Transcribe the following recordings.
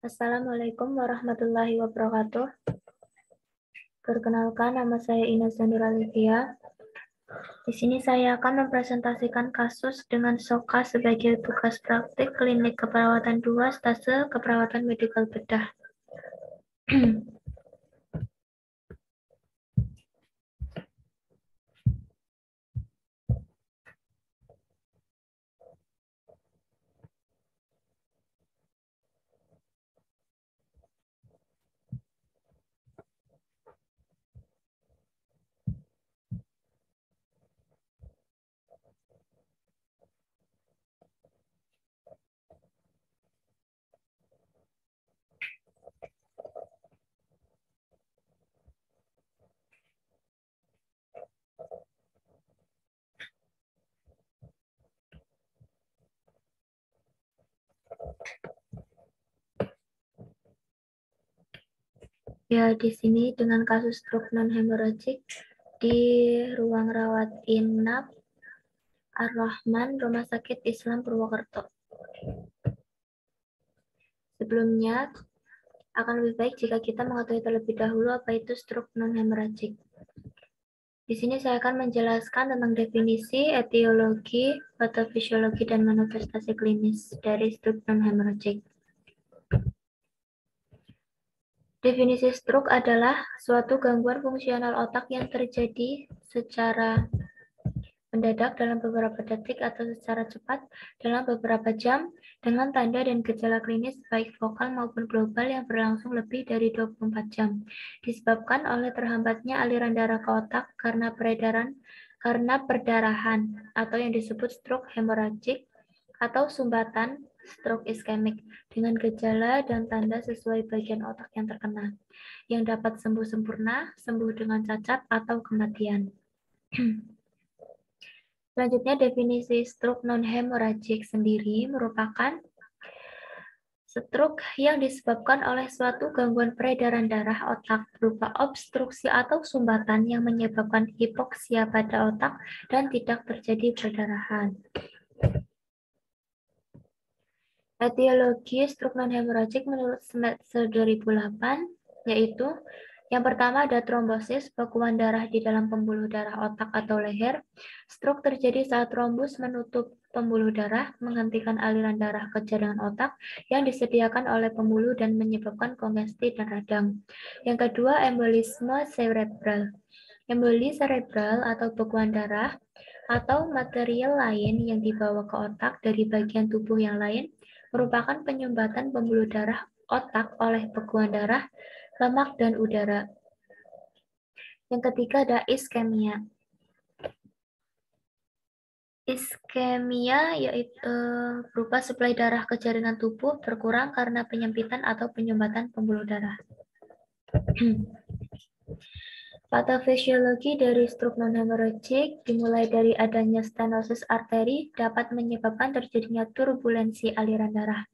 Assalamualaikum warahmatullahi wabarakatuh. Perkenalkan, nama saya Ines Nuralivia. Di sini saya akan mempresentasikan kasus dengan SOKA sebagai tugas praktik klinik keperawatan 2 stase keperawatan medikal bedah. Ya, di sini dengan kasus stroke non-hemorrhagic di ruang rawat inap Ar-Rahman, Rumah Sakit Islam Purwokerto. Sebelumnya, akan lebih baik jika kita mengetahui terlebih dahulu apa itu stroke non-hemorrhagic. Di sini saya akan menjelaskan tentang definisi, etiologi, patofisiologi, dan manifestasi klinis dari stroke non-hemorrhagic. Definisi stroke adalah suatu gangguan fungsional otak yang terjadi secara mendadak dalam beberapa detik atau secara cepat dalam beberapa jam dengan tanda dan gejala klinis baik vokal maupun global yang berlangsung lebih dari 24 jam. Disebabkan oleh terhambatnya aliran darah ke otak karena perdarahan atau yang disebut stroke hemorrhagic atau sumbatan stroke iskemik dengan gejala dan tanda sesuai bagian otak yang terkena, yang dapat sembuh sempurna, sembuh dengan cacat, atau kematian. Selanjutnya, definisi stroke non-hemorrhagic sendiri merupakan stroke yang disebabkan oleh suatu gangguan peredaran darah otak berupa obstruksi atau sumbatan yang menyebabkan hipoksia pada otak dan tidak terjadi perdarahan. Etiologi stroke non-hemorrhagic menurut Smetzer 2008 yaitu yang pertama ada trombosis, bekuan darah di dalam pembuluh darah otak atau leher. Stroke terjadi saat trombus menutup pembuluh darah, menghentikan aliran darah ke jaringan otak yang disediakan oleh pembuluh dan menyebabkan kongesti dan radang. Yang kedua, embolisme cerebral. Emboli cerebral atau bekuan darah atau material lain yang dibawa ke otak dari bagian tubuh yang lain merupakan penyumbatan pembuluh darah otak oleh bekuan darah, lemak, dan udara. Yang ketiga ada iskemia. Iskemia yaitu berupa suplai darah ke jaringan tubuh berkurang karena penyempitan atau penyumbatan pembuluh darah. Patofisiologi dari stroke non-hemorrhagic dimulai dari adanya stenosis arteri dapat menyebabkan terjadinya turbulensi aliran darah.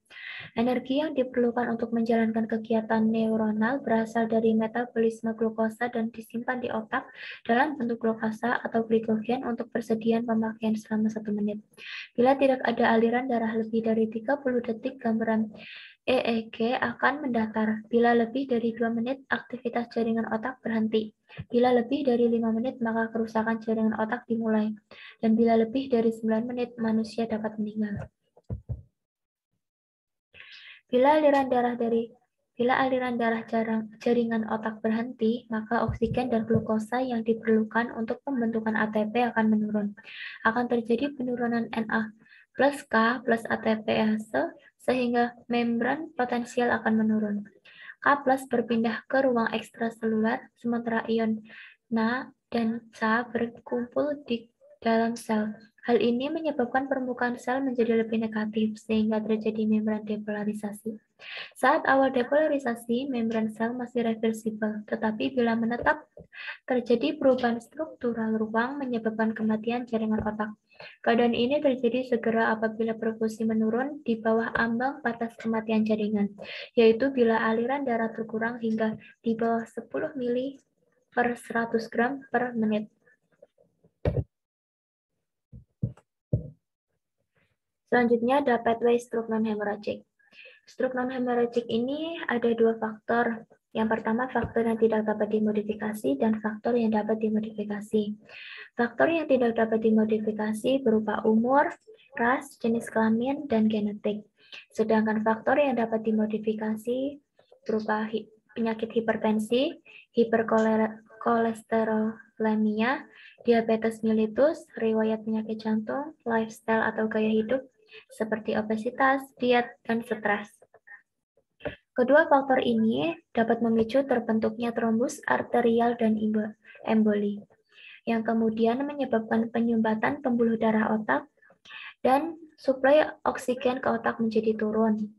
Energi yang diperlukan untuk menjalankan kegiatan neuronal berasal dari metabolisme glukosa dan disimpan di otak dalam bentuk glukosa atau glikogen untuk persediaan pemakaian selama 1 menit. Bila tidak ada aliran darah lebih dari 30 detik, gambaran EEG akan mendatar. Bila lebih dari 2 menit, aktivitas jaringan otak berhenti. Bila lebih dari 5 menit, maka kerusakan jaringan otak dimulai. Dan bila lebih dari 9 menit, manusia dapat meninggal. Bila aliran darah jaringan otak berhenti, maka oksigen dan glukosa yang diperlukan untuk pembentukan ATP akan menurun. Akan terjadi penurunan Na plus K plus ATPase sehingga membran potensial akan menurun. K plus berpindah ke ruang ekstraselular, sementara ion Na dan Ca berkumpul di dalam sel. Hal ini menyebabkan permukaan sel menjadi lebih negatif, sehingga terjadi membran depolarisasi. Saat awal depolarisasi, membran sel masih reversibel, tetapi bila menetap, terjadi perubahan struktural ruang menyebabkan kematian jaringan otak. Keadaan ini terjadi segera apabila perfusi menurun di bawah ambang batas kematian jaringan, yaitu bila aliran darah berkurang hingga di bawah 10 mili per 100 gram per menit. Selanjutnya ada pathway stroke non-hemorrhagic. Stroke non-hemorrhagic ini ada dua faktor. Yang pertama, faktor yang tidak dapat dimodifikasi dan faktor yang dapat dimodifikasi. Faktor yang tidak dapat dimodifikasi berupa umur, ras, jenis kelamin, dan genetik. Sedangkan faktor yang dapat dimodifikasi berupa penyakit hipertensi, hiperkolesterolemia, diabetes mellitus, riwayat penyakit jantung, lifestyle atau gaya hidup, seperti obesitas, diet, dan stres. Kedua faktor ini dapat memicu terbentuknya trombus arterial dan emboli, yang kemudian menyebabkan penyumbatan pembuluh darah otak dan suplai oksigen ke otak menjadi turun.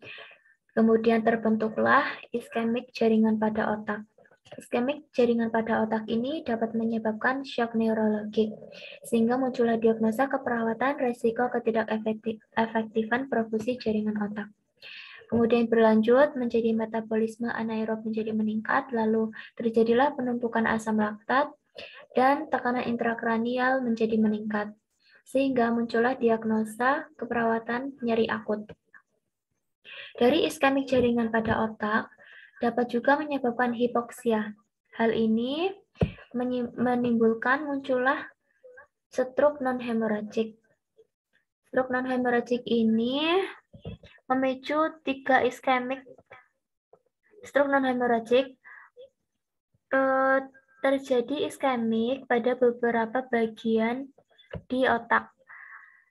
Kemudian terbentuklah iskemik jaringan pada otak. Iskemik jaringan pada otak ini dapat menyebabkan shock neurologik, sehingga muncullah diagnosa keperawatan resiko ketidakefektifan perfusi jaringan otak. Kemudian berlanjut menjadi metabolisme anaerob menjadi meningkat, lalu terjadilah penumpukan asam laktat dan tekanan intrakranial menjadi meningkat, sehingga muncullah diagnosa keperawatan nyeri akut. Dari iskemik jaringan pada otak dapat juga menyebabkan hipoksia. Hal ini menimbulkan muncullah stroke non-hemorrhagic. Stroke non-hemorrhagic ini memicu 3 iskemik. Stroke non-hemorrhagic terjadi iskemik pada beberapa bagian di otak.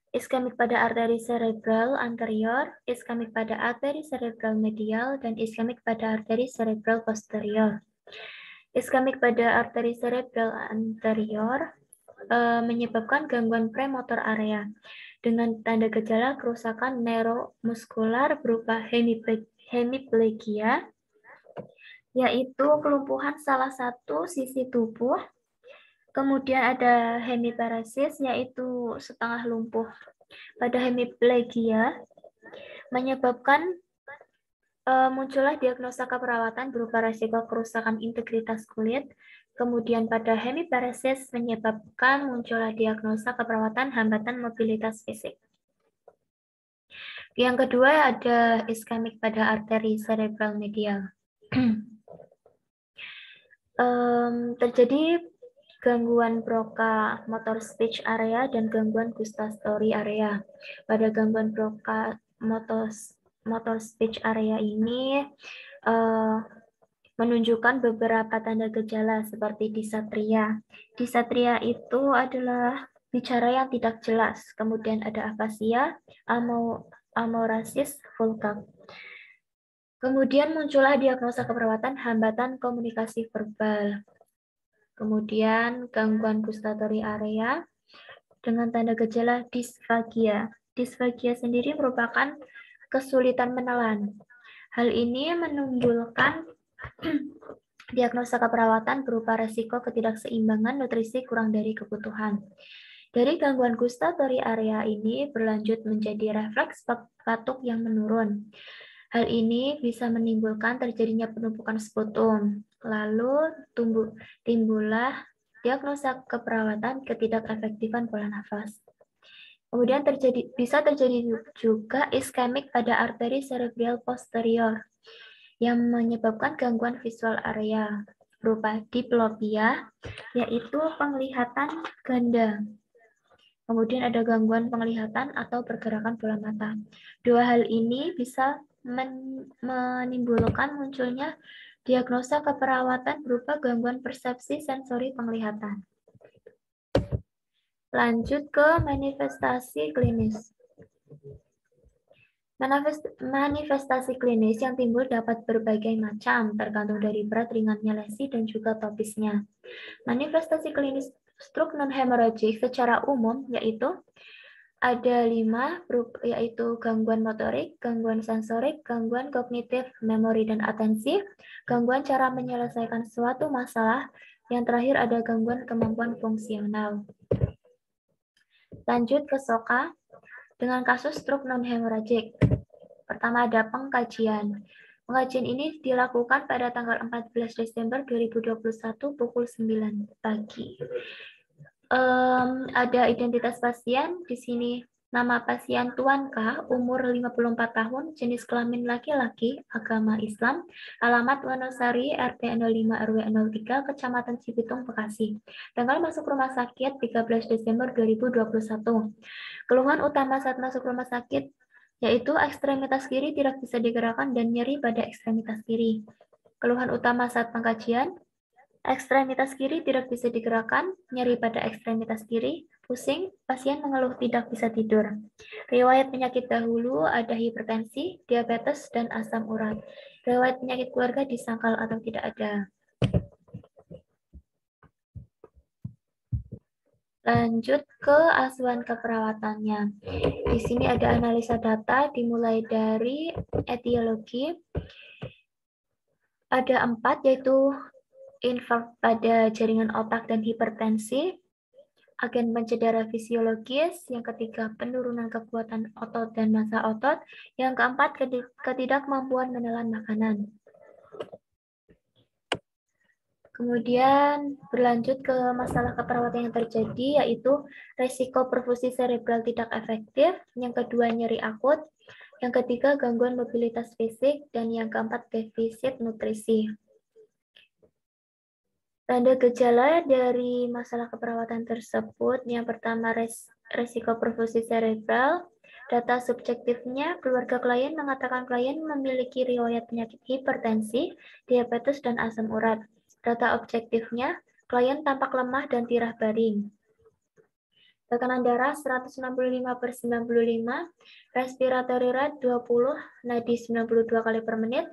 Iskemik pada arteri cerebral anterior, iskemik pada arteri cerebral medial, dan iskemik pada arteri cerebral posterior. Iskemik pada arteri cerebral anterior menyebabkan gangguan premotor area dengan tanda gejala kerusakan neuromuskular berupa hemiplegia, yaitu kelumpuhan salah satu sisi tubuh. Kemudian ada hemiparesis, yaitu setengah lumpuh. Pada hemiplegia menyebabkan muncullah diagnosa keperawatan berupa resiko kerusakan integritas kulit. Kemudian pada hemiparesis menyebabkan muncullah diagnosa keperawatan hambatan mobilitas fisik. Yang kedua ada iskemik pada arteri cerebral medial. Terjadi gangguan Broca motor speech area dan gangguan gustatory area. Pada gangguan Broca motor speech area ini menunjukkan beberapa tanda gejala seperti disatria. Disatria itu adalah bicara yang tidak jelas. Kemudian ada afasia, amorasis vulgar. Kemudian muncullah diagnosa keperawatan hambatan komunikasi verbal. Kemudian gangguan gustatory area dengan tanda gejala disfagia. Disfagia sendiri merupakan kesulitan menelan. Hal ini menimbulkan diagnosa keperawatan berupa resiko ketidakseimbangan nutrisi kurang dari kebutuhan. Dari gangguan gustatory area ini berlanjut menjadi refleks batuk yang menurun. Hal ini bisa menimbulkan terjadinya penumpukan sputum. Lalu timbullah diagnosa keperawatan ketidakefektifan pola nafas. Kemudian bisa terjadi juga iskemik pada arteri cerebral posterior yang menyebabkan gangguan visual area berupa diplopia, yaitu penglihatan ganda. Kemudian ada gangguan penglihatan atau pergerakan bola mata. Dua hal ini bisa menimbulkan munculnya diagnosa keperawatan berupa gangguan persepsi sensori penglihatan. Lanjut ke manifestasi klinis. Manifestasi klinis yang timbul dapat berbagai macam, tergantung dari berat ringannya lesi dan juga topisnya. Manifestasi klinis stroke non-hemorrhagic secara umum yaitu ada 5, yaitu gangguan motorik, gangguan sensorik, gangguan kognitif, memori dan atensi, gangguan cara menyelesaikan suatu masalah, yang terakhir ada gangguan kemampuan fungsional. Lanjut ke SOCA dengan kasus stroke non-hemorrhagic. Pertama ada pengkajian. Pengkajian ini dilakukan pada tanggal 14 Desember 2021 pukul 9 pagi. Ada identitas pasien di sini Nama pasien Tuan K, umur 54 tahun, jenis kelamin laki-laki, agama Islam, alamat Wonosari, RT 05 RW 03, Kecamatan Cibitung, Bekasi. Tanggal masuk rumah sakit 13 Desember 2021. Keluhan utama saat masuk rumah sakit yaitu ekstremitas kiri tidak bisa digerakkan dan nyeri pada ekstremitas kiri. Keluhan utama saat pengkajian, ekstremitas kiri tidak bisa digerakkan, nyeri pada ekstremitas kiri, pusing, pasien mengeluh tidak bisa tidur. Riwayat penyakit dahulu ada hipertensi, diabetes, dan asam urat. Riwayat penyakit keluarga disangkal atau tidak ada. Lanjut ke asuhan keperawatannya. Di sini ada analisa data dimulai dari etiologi. Ada 4 yaitu infark pada jaringan otak dan hipertensi, agen pencedera fisiologis, yang ketiga penurunan kekuatan otot dan massa otot, yang keempat ketidakmampuan menelan makanan. Kemudian berlanjut ke masalah keperawatan yang terjadi, yaitu resiko perfusi cerebral tidak efektif, yang kedua nyeri akut, yang ketiga gangguan mobilitas fisik, dan yang keempat defisit nutrisi. Tanda gejala dari masalah keperawatan tersebut, yang pertama resiko perfusi cerebral. Data subjektifnya, keluarga klien mengatakan klien memiliki riwayat penyakit hipertensi, diabetes, dan asam urat. Data objektifnya, klien tampak lemah dan tirah baring. Tekanan darah 165/95, respiratory rate 20, nadi 92 kali per menit,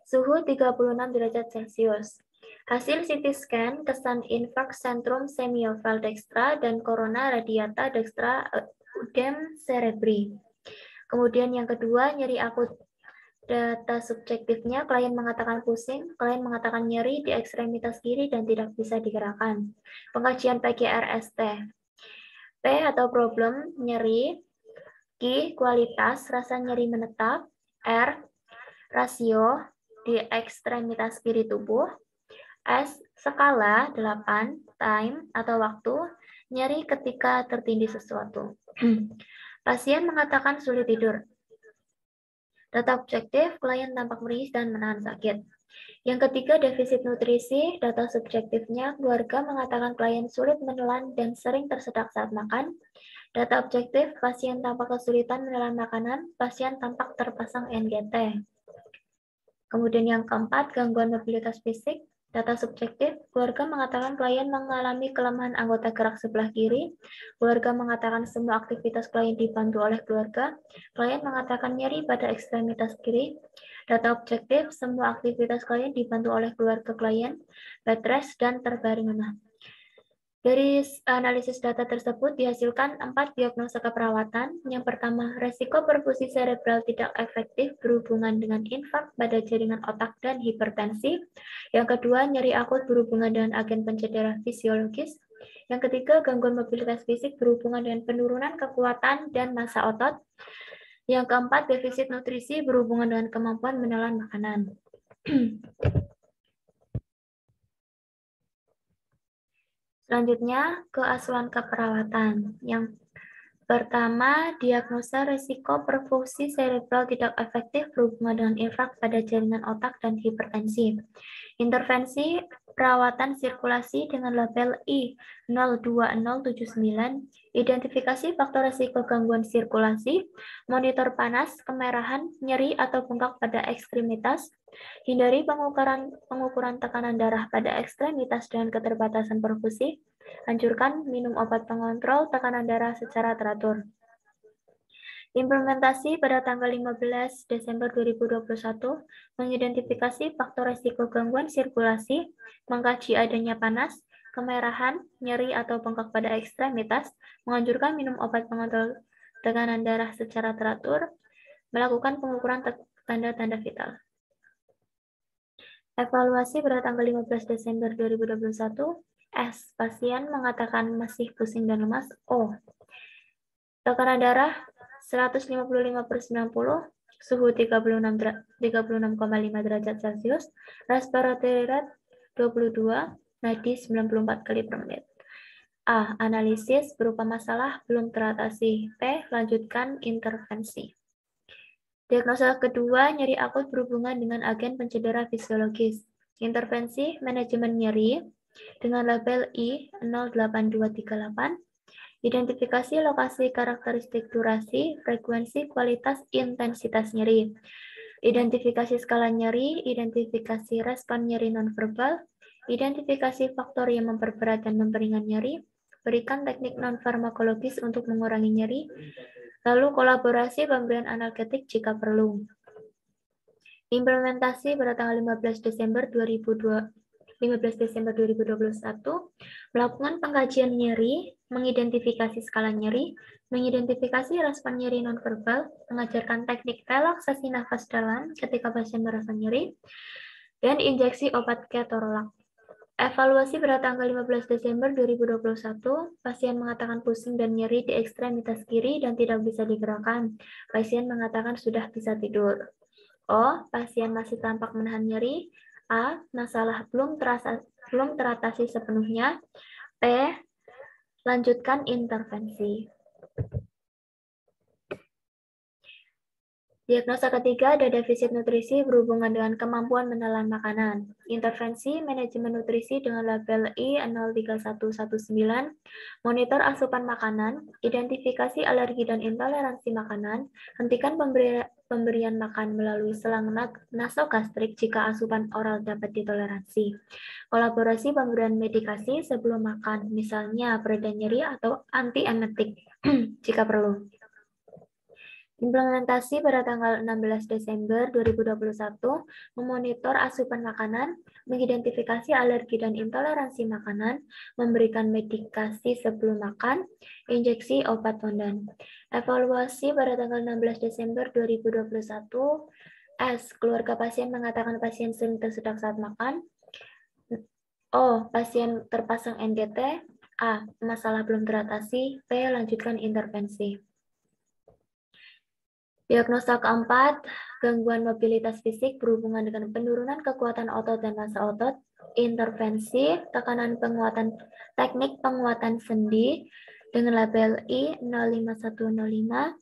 suhu 36 derajat Celcius. Hasil CT scan kesan infark sentrum semioval dextra dan corona radiata dextra udem cerebri. Kemudian yang kedua, nyeri akut. Data subjektifnya, klien mengatakan pusing, klien mengatakan nyeri di ekstremitas kiri dan tidak bisa digerakkan. Pengkajian PGR-ST. P atau problem, nyeri. Q, kualitas, rasa nyeri menetap. R, rasio di ekstremitas kiri tubuh. S, skala 8, time atau waktu, nyeri ketika tertindih sesuatu. Pasien mengatakan sulit tidur. Data objektif, klien tampak meringis dan menahan sakit. Yang ketiga, defisit nutrisi. Data subjektifnya, keluarga mengatakan klien sulit menelan dan sering tersedak saat makan. Data objektif, pasien tampak kesulitan menelan makanan, pasien tampak terpasang NGT. Kemudian yang keempat, gangguan mobilitas fisik. Data subjektif, keluarga mengatakan klien mengalami kelemahan anggota gerak sebelah kiri. Keluarga mengatakan semua aktivitas klien dibantu oleh keluarga. Klien mengatakan nyeri pada ekstremitas kiri. Data objektif, semua aktivitas klien dibantu oleh keluarga klien, bed rest, dan terbaring lemah. Dari analisis data tersebut dihasilkan 4 diagnosa keperawatan. Yang pertama, resiko perfusi cerebral tidak efektif berhubungan dengan infark pada jaringan otak dan hipertensi. Yang kedua, nyeri akut berhubungan dengan agen pencedera fisiologis. Yang ketiga, gangguan mobilitas fisik berhubungan dengan penurunan kekuatan dan massa otot. Yang keempat, defisit nutrisi berhubungan dengan kemampuan menelan makanan. Selanjutnya, keasuhan keperawatan. Yang pertama, diagnosa risiko perfusi cerebral tidak efektif berhubungan dengan infark pada jaringan otak dan hipertensi. Intervensi perawatan sirkulasi dengan label I02079, identifikasi faktor risiko gangguan sirkulasi, monitor panas, kemerahan, nyeri atau bengkak pada ekstremitas, hindari pengukuran tekanan darah pada ekstremitas dengan keterbatasan perfusi, anjurkan minum obat pengontrol tekanan darah secara teratur. Implementasi pada tanggal 15 Desember 2021 mengidentifikasi faktor risiko gangguan sirkulasi, mengkaji adanya panas, kemerahan, nyeri atau bengkak pada ekstremitas, menganjurkan minum obat pengontrol tekanan darah secara teratur, melakukan pengukuran tanda-tanda vital. Evaluasi pada tanggal 15 Desember 2021, S. Pasien mengatakan masih pusing dan lemas. O. Tekanan darah 155/90, suhu 36,5 derajat Celcius, respiratory rate 22, nadi 94 kali per menit. A. Analisis berupa masalah belum teratasi. P. Lanjutkan intervensi. Diagnosa kedua, nyeri akut berhubungan dengan agen pencedera fisiologis. Intervensi manajemen nyeri dengan label I08238. Identifikasi lokasi karakteristik durasi, frekuensi, kualitas, intensitas nyeri. Identifikasi skala nyeri, identifikasi respon nyeri nonverbal, identifikasi faktor yang memperberat dan memperingan nyeri, berikan teknik non-farmakologis untuk mengurangi nyeri, lalu kolaborasi pemberian analgetik jika perlu. Implementasi pada tanggal 15 Desember 2021, melakukan pengkajian nyeri, mengidentifikasi skala nyeri, mengidentifikasi respon nyeri nonverbal, mengajarkan teknik relaksasi nafas dalam ketika pasien merasa nyeri, dan injeksi obat ketorolac. Evaluasi pada tanggal 15 Desember 2021, pasien mengatakan pusing dan nyeri di ekstremitas kiri dan tidak bisa digerakkan. Pasien mengatakan sudah bisa tidur. O. Pasien masih tampak menahan nyeri. A. Masalah belum teratasi sepenuhnya. P. Lanjutkan intervensi. Diagnosa ketiga ada defisit nutrisi berhubungan dengan kemampuan menelan makanan. Intervensi manajemen nutrisi dengan label I03119, monitor asupan makanan, identifikasi alergi dan intoleransi makanan, hentikan pemberian makan melalui selang nasogastrik jika asupan oral dapat ditoleransi. Kolaborasi pemberian medikasi sebelum makan, misalnya pereda nyeri atau anti-emetik jika perlu. Implementasi pada tanggal 16 Desember 2021, memonitor asupan makanan, mengidentifikasi alergi dan intoleransi makanan, memberikan medikasi sebelum makan, injeksi obat fondan. Evaluasi pada tanggal 16 Desember 2021, S. Keluarga pasien mengatakan pasien sering tersedak saat makan. O. Pasien terpasang NGT. A. Masalah belum teratasi. P. Lanjutkan intervensi. Diagnosa keempat, gangguan mobilitas fisik berhubungan dengan penurunan kekuatan otot dan massa otot, intervensi, teknik penguatan sendi dengan label I05105,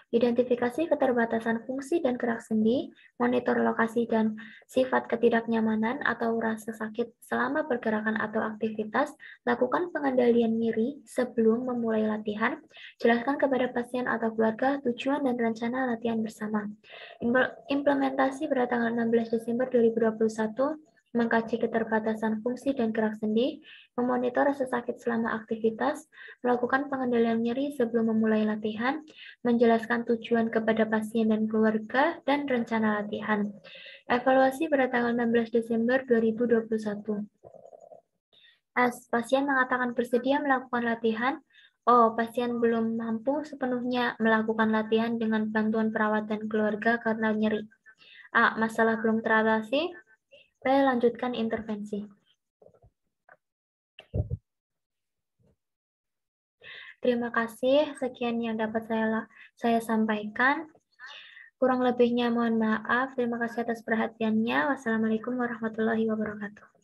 identifikasi keterbatasan fungsi dan gerak sendi, monitor lokasi dan sifat ketidaknyamanan atau rasa sakit selama pergerakan atau aktivitas, lakukan pengendalian nyeri sebelum memulai latihan, jelaskan kepada pasien atau keluarga tujuan dan rencana latihan bersama. Implementasi pada tanggal 16 Desember 2021, mengkaji keterbatasan fungsi dan gerak sendi, memonitor rasa sakit selama aktivitas, melakukan pengendalian nyeri sebelum memulai latihan, menjelaskan tujuan kepada pasien dan keluarga, dan rencana latihan. Evaluasi pada tanggal 16 Desember 2021. S. Pasien mengatakan bersedia melakukan latihan. O. Pasien belum mampu sepenuhnya melakukan latihan dengan bantuan perawat dan keluarga karena nyeri. A. Masalah belum teratasi. P. Lanjutkan intervensi. Terima kasih. Sekian yang dapat saya sampaikan. Kurang lebihnya mohon maaf. Terima kasih atas perhatiannya. Wassalamualaikum warahmatullahi wabarakatuh.